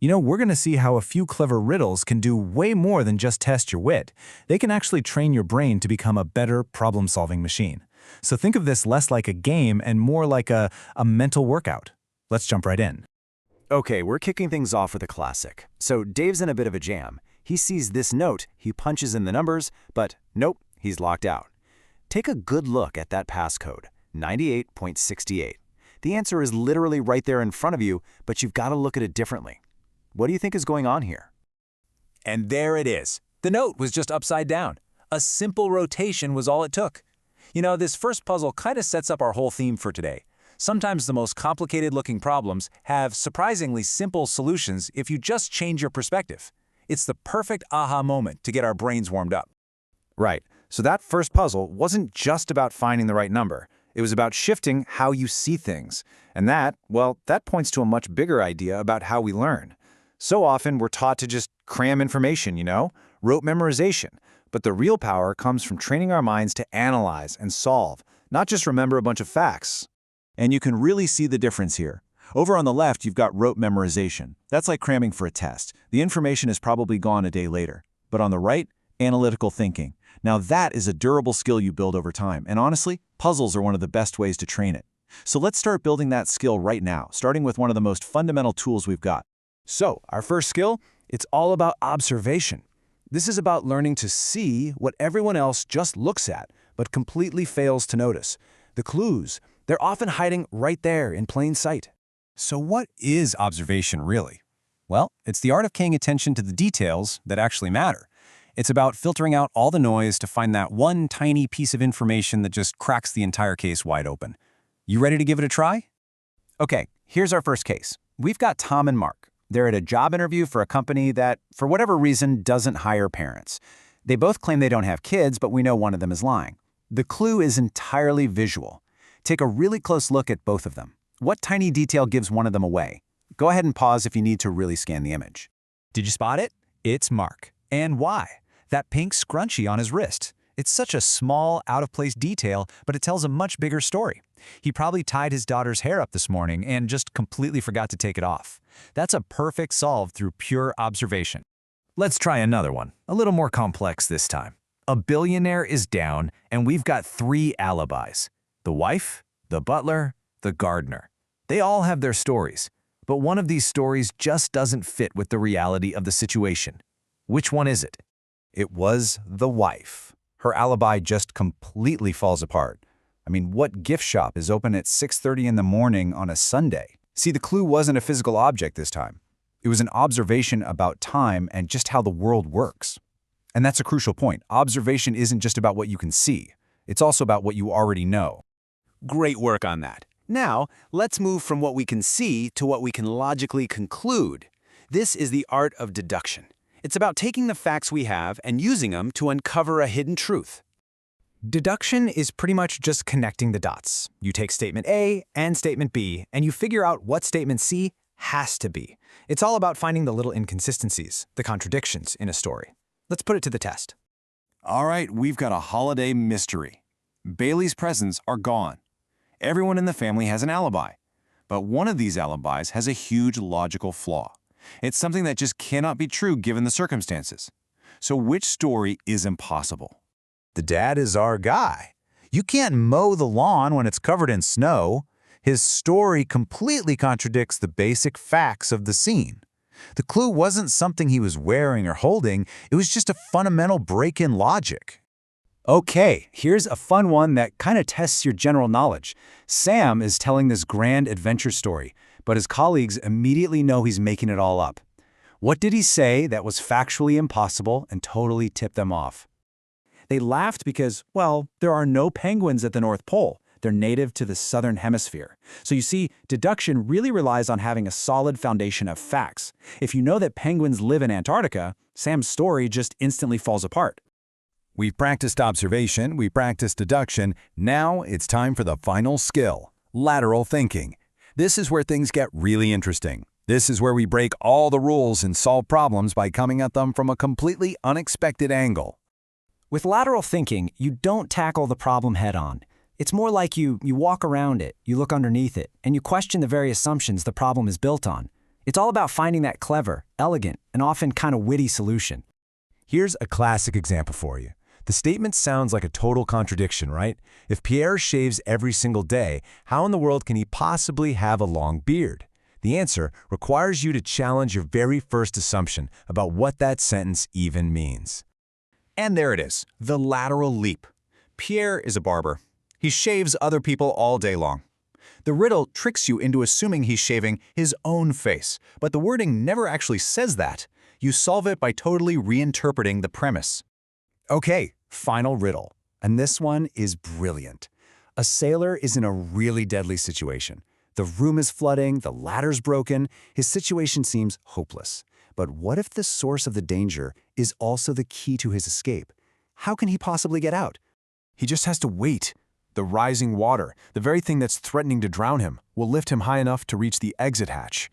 We're going to see how a few clever riddles can do way more than just test your wit. They can actually train your brain to become a better problem-solving machine. So think of this less like a game and more like a mental workout. Let's jump right in. Okay, we're kicking things off with a classic. So Dave's in a bit of a jam. He sees this note, he punches in the numbers, but nope, he's locked out. Take a good look at that passcode, 98.68. The answer is literally right there in front of you, but you've got to look at it differently. What do you think is going on here? And there it is. The note was just upside down. A simple rotation was all it took. This first puzzle kind of sets up our whole theme for today. Sometimes the most complicated-looking problems have surprisingly simple solutions if you just change your perspective. It's the perfect aha moment to get our brains warmed up. Right. So that first puzzle wasn't just about finding the right number. It was about shifting how you see things. And that points to a much bigger idea about how we learn. So often we're taught to just cram information, rote memorization. But the real power comes from training our minds to analyze and solve, not just remember a bunch of facts. And you can really see the difference here. Over on the left, you've got rote memorization. That's like cramming for a test. The information is probably gone a day later. But on the right, analytical thinking. Now that is a durable skill you build over time. And honestly, puzzles are one of the best ways to train it. So let's start building that skill right now, starting with one of the most fundamental tools we've got. So, our first skill, it's all about observation. This is about learning to see what everyone else just looks at, but completely fails to notice. The clues, they're often hiding right there in plain sight. So what is observation really? Well, it's the art of paying attention to the details that actually matter. It's about filtering out all the noise to find that one tiny piece of information that just cracks the entire case wide open. You ready to give it a try? Okay, here's our first case. We've got Tom and Mark. They're at a job interview for a company that, for whatever reason, doesn't hire parents. They both claim they don't have kids, but we know one of them is lying. The clue is entirely visual. Take a really close look at both of them. What tiny detail gives one of them away? Go ahead and pause if you need to really scan the image. Did you spot it? It's Mark. And why? That pink scrunchie on his wrist. It's such a small, out-of-place detail, but it tells a much bigger story. He probably tied his daughter's hair up this morning and just completely forgot to take it off. That's a perfect solve through pure observation. Let's try another one, a little more complex this time. A billionaire is down, and we've got 3 alibis. The wife, the butler, the gardener. They all have their stories, but one of these stories just doesn't fit with the reality of the situation. Which one is it? It was the wife. Her alibi just completely falls apart. I mean, what gift shop is open at 6:30 in the morning on a Sunday? See, the clue wasn't a physical object this time. It was an observation about time and just how the world works. And that's a crucial point. Observation isn't just about what you can see. It's also about what you already know. Great work on that. Now, let's move from what we can see to what we can logically conclude. This is the art of deduction. It's about taking the facts we have and using them to uncover a hidden truth. Deduction is pretty much just connecting the dots. You take statement A and statement B, and you figure out what statement C has to be. It's all about finding the little inconsistencies, the contradictions in a story. Let's put it to the test. All right, we've got a holiday mystery. Bailey's presents are gone. Everyone in the family has an alibi. But one of these alibis has a huge logical flaw. It's something that just cannot be true given the circumstances. So which story is impossible? The dad is our guy. You can't mow the lawn when it's covered in snow. His story completely contradicts the basic facts of the scene. The clue wasn't something he was wearing or holding. It was just a fundamental break in logic. Okay, here's a fun one that kind of tests your general knowledge. Sam is telling this grand adventure story, but his colleagues immediately know he's making it all up. What did he say that was factually impossible and totally tipped them off? They laughed because, well, there are no penguins at the North Pole. They're native to the southern hemisphere. So you see, deduction really relies on having a solid foundation of facts. If you know that penguins live in Antarctica, Sam's story just instantly falls apart. We've practiced observation, we practiced deduction. Now it's time for the final skill, lateral thinking. This is where things get really interesting. This is where we break all the rules and solve problems by coming at them from a completely unexpected angle. With lateral thinking, you don't tackle the problem head-on. It's more like you walk around it, you look underneath it, and you question the very assumptions the problem is built on. It's all about finding that clever, elegant, and often kind of witty solution. Here's a classic example for you. The statement sounds like a total contradiction, right? If Pierre shaves every single day, how in the world can he possibly have a long beard? The answer requires you to challenge your very first assumption about what that sentence even means. And there it is, the lateral leap. Pierre is a barber. He shaves other people all day long. The riddle tricks you into assuming he's shaving his own face, but the wording never actually says that. You solve it by totally reinterpreting the premise. Okay, final riddle. And this one is brilliant. A sailor is in a really deadly situation. The room is flooding, the ladder's broken, his situation seems hopeless. But what if the source of the danger is also the key to his escape? How can he possibly get out? He just has to wait. The rising water, the very thing that's threatening to drown him, will lift him high enough to reach the exit hatch.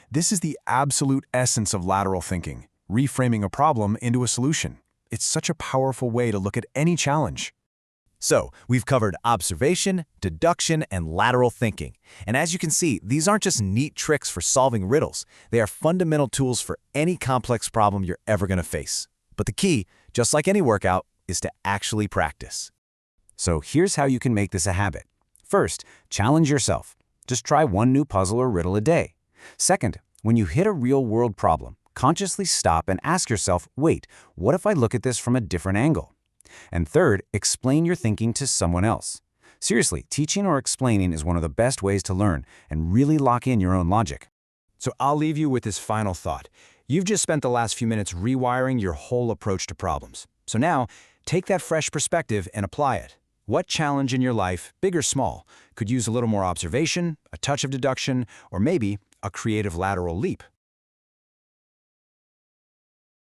This is the absolute essence of lateral thinking, reframing a problem into a solution. It's such a powerful way to look at any challenge. So, we've covered observation, deduction, and lateral thinking. And as you can see, these aren't just neat tricks for solving riddles. They are fundamental tools for any complex problem you're ever going to face. But the key, just like any workout, is to actually practice. So here's how you can make this a habit. First, challenge yourself. Just try one new puzzle or riddle a day. Second, when you hit a real-world problem, consciously stop and ask yourself, wait, what if I look at this from a different angle? And third, explain your thinking to someone else. Seriously, teaching or explaining is one of the best ways to learn and really lock in your own logic. So I'll leave you with this final thought. You've just spent the last few minutes rewiring your whole approach to problems. So now, take that fresh perspective and apply it. What challenge in your life, big or small, could use a little more observation, a touch of deduction, or maybe a creative lateral leap?